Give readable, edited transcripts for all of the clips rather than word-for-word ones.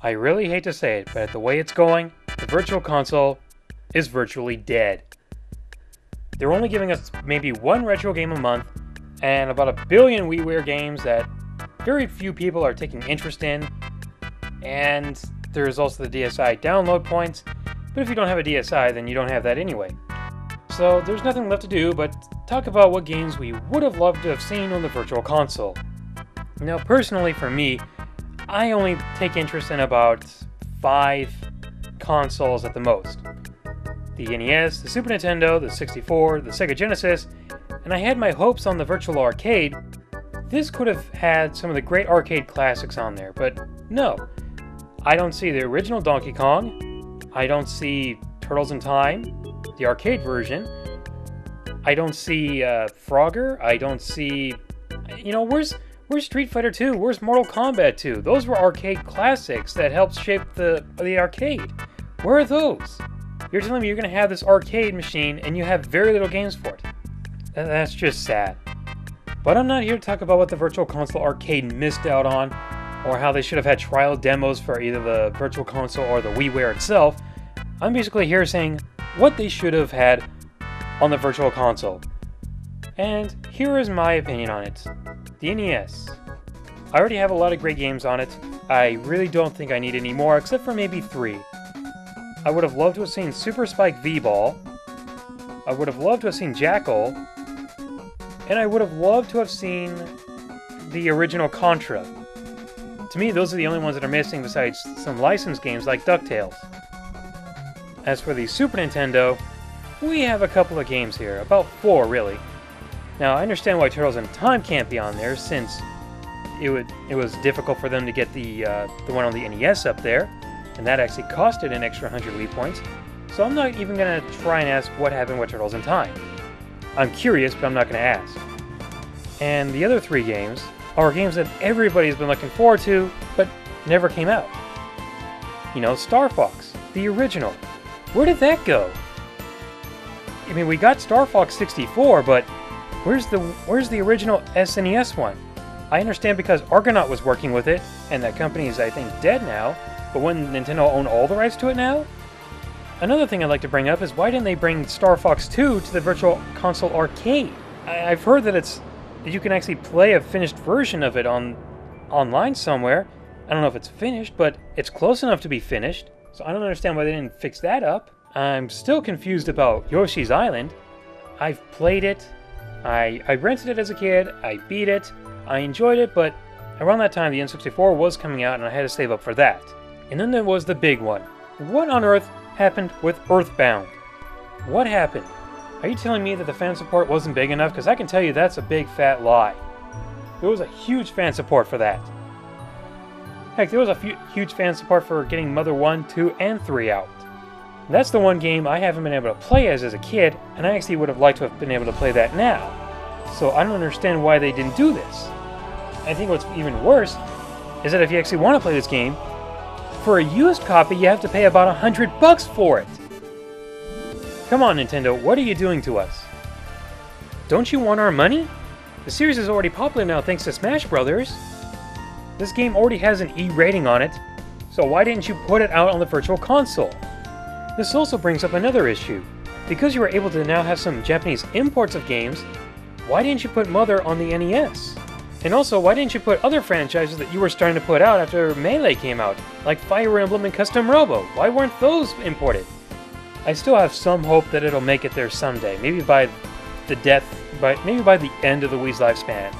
I really hate to say it, but the way it's going, the Virtual Console is virtually dead. They're only giving us maybe one retro game a month, and about 1 billion WiiWare games that very few people are taking interest in, and there's also the DSi download points, but if you don't have a DSi, then you don't have that anyway. So there's nothing left to do but talk about what games we would have loved to have seen on the Virtual Console. Now personally for me, I only take interest in about 5 consoles at the most. The NES, the Super Nintendo, the 64, the Sega Genesis, and I had my hopes on the Virtual Arcade. This could have had some of the great arcade classics on there, but no. I don't see the original Donkey Kong, I don't see Turtles in Time, the arcade version, I don't see Frogger, I don't see... where's Street Fighter 2? Where's Mortal Kombat 2? Those were arcade classics that helped shape the arcade. Where are those? You're telling me you're going to have this arcade machine and you have very little games for it. That's just sad. But I'm not here to talk about what the Virtual Console Arcade missed out on, or how they should have had trial demos for either the Virtual Console or the WiiWare itself. I'm basically here saying what they should have had on the Virtual Console. And here is my opinion on it. The NES. I already have a lot of great games on it. I really don't think I need any more, except for maybe 3. I would have loved to have seen Super Spike V-Ball. I would have loved to have seen Jackal. And I would have loved to have seen the original Contra. To me, those are the only ones that are missing besides some licensed games like DuckTales. As for the Super Nintendo, we have a couple of games here, about 4 really. Now, I understand why Turtles in Time can't be on there, since it was difficult for them to get the one on the NES up there, and that actually costed an extra 100 Wii points, so I'm not even going to try and ask what happened with Turtles in Time. I'm curious, but I'm not going to ask. And the other 3 games are games that everybody's been looking forward to, but never came out. Star Fox, the original. Where did that go? I mean, we got Star Fox 64, but where's the original SNES one? I understand because Argonaut was working with it, and that company is, I think, dead now, but wouldn't Nintendo own all the rights to it now? Another thing I'd like to bring up is why didn't they bring Star Fox 2 to the Virtual Console Arcade? I've heard that you can actually play a finished version of it online somewhere. I don't know if it's finished, but it's close enough to be finished, so I don't understand why they didn't fix that up. I'm still confused about Yoshi's Island. I've played it, I rented it as a kid, I beat it, I enjoyed it, but around that time the N64 was coming out and I had to save up for that. And then there was the big one. What on earth happened with Earthbound? What happened? Are you telling me that the fan support wasn't big enough? Because I can tell you that's a big fat lie. There was a huge fan support for that. Heck, there was a huge fan support for getting Mother 1, 2, and 3 out. That's the one game I haven't been able to play as a kid, and I actually would have liked to have been able to play that now. So I don't understand why they didn't do this. I think what's even worse is that if you actually want to play this game, for a used copy you have to pay about $100 for it. Come on, Nintendo, what are you doing to us? Don't you want our money? The series is already popular now thanks to Smash Brothers. This game already has an E rating on it, so why didn't you put it out on the Virtual Console? This also brings up another issue. Because you were able to now have some Japanese imports of games, why didn't you put Mother on the NES? And also, why didn't you put other franchises that you were starting to put out after Melee came out, like Fire Emblem and Custom Robo? Why weren't those imported? I still have some hope that it'll make it there someday, maybe by the end of the Wii's lifespan.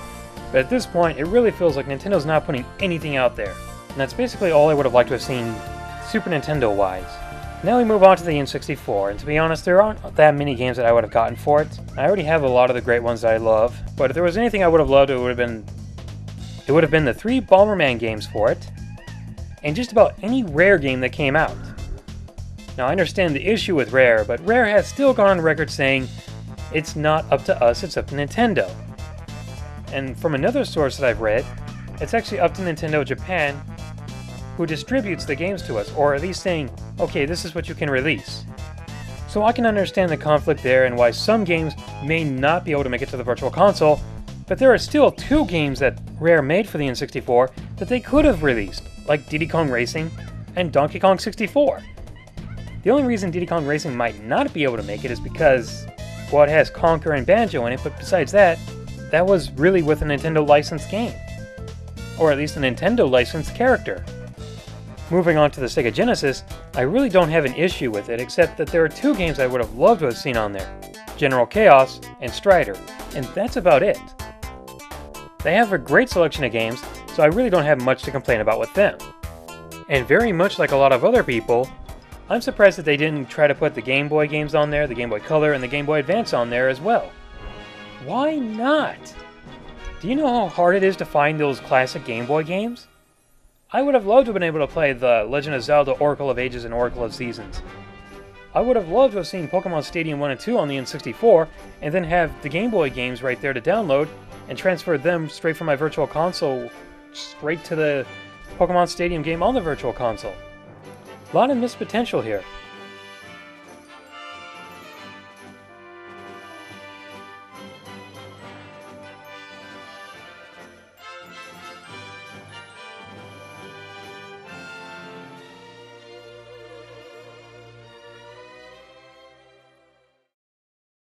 But at this point, it really feels like Nintendo's not putting anything out there. And that's basically all I would have liked to have seen Super Nintendo-wise. Now we move on to the N64, and to be honest, there aren't that many games that I would have gotten for it. I already have a lot of the great ones that I love, but if there was anything I would have loved, it would have been the 3 Bomberman games for it, and just about any Rare game that came out. Now I understand the issue with Rare, but Rare has still gone on record saying it's not up to us, it's up to Nintendo. And from another source that I've read, it's actually up to Nintendo Japan, who distributes the games to us, or at least saying, okay, this is what you can release. So I can understand the conflict there and why some games may not be able to make it to the Virtual Console, but there are still 2 games that Rare made for the N64 that they could have released, like Diddy Kong Racing and Donkey Kong 64. The only reason Diddy Kong Racing might not be able to make it is because, well, it has Conker and Banjo in it, but besides that, that was really with a Nintendo licensed game. Or at least a Nintendo licensed character. Moving on to the Sega Genesis, I really don't have an issue with it, except that there are two games I would have loved to have seen on there. General Chaos and Strider, and that's about it. They have a great selection of games, so I really don't have much to complain about with them. And very much like a lot of other people, I'm surprised that they didn't try to put the Game Boy games on there, the Game Boy Color, and the Game Boy Advance on there as well. Why not? Do you know how hard it is to find those classic Game Boy games? I would have loved to have been able to play the Legend of Zelda Oracle of Ages and Oracle of Seasons. I would have loved to have seen Pokemon Stadium 1 and 2 on the N64, and then have the Game Boy games right there to download, and transfer them straight from my Virtual Console straight to the Pokemon Stadium game on the Virtual Console. A lot of missed potential here.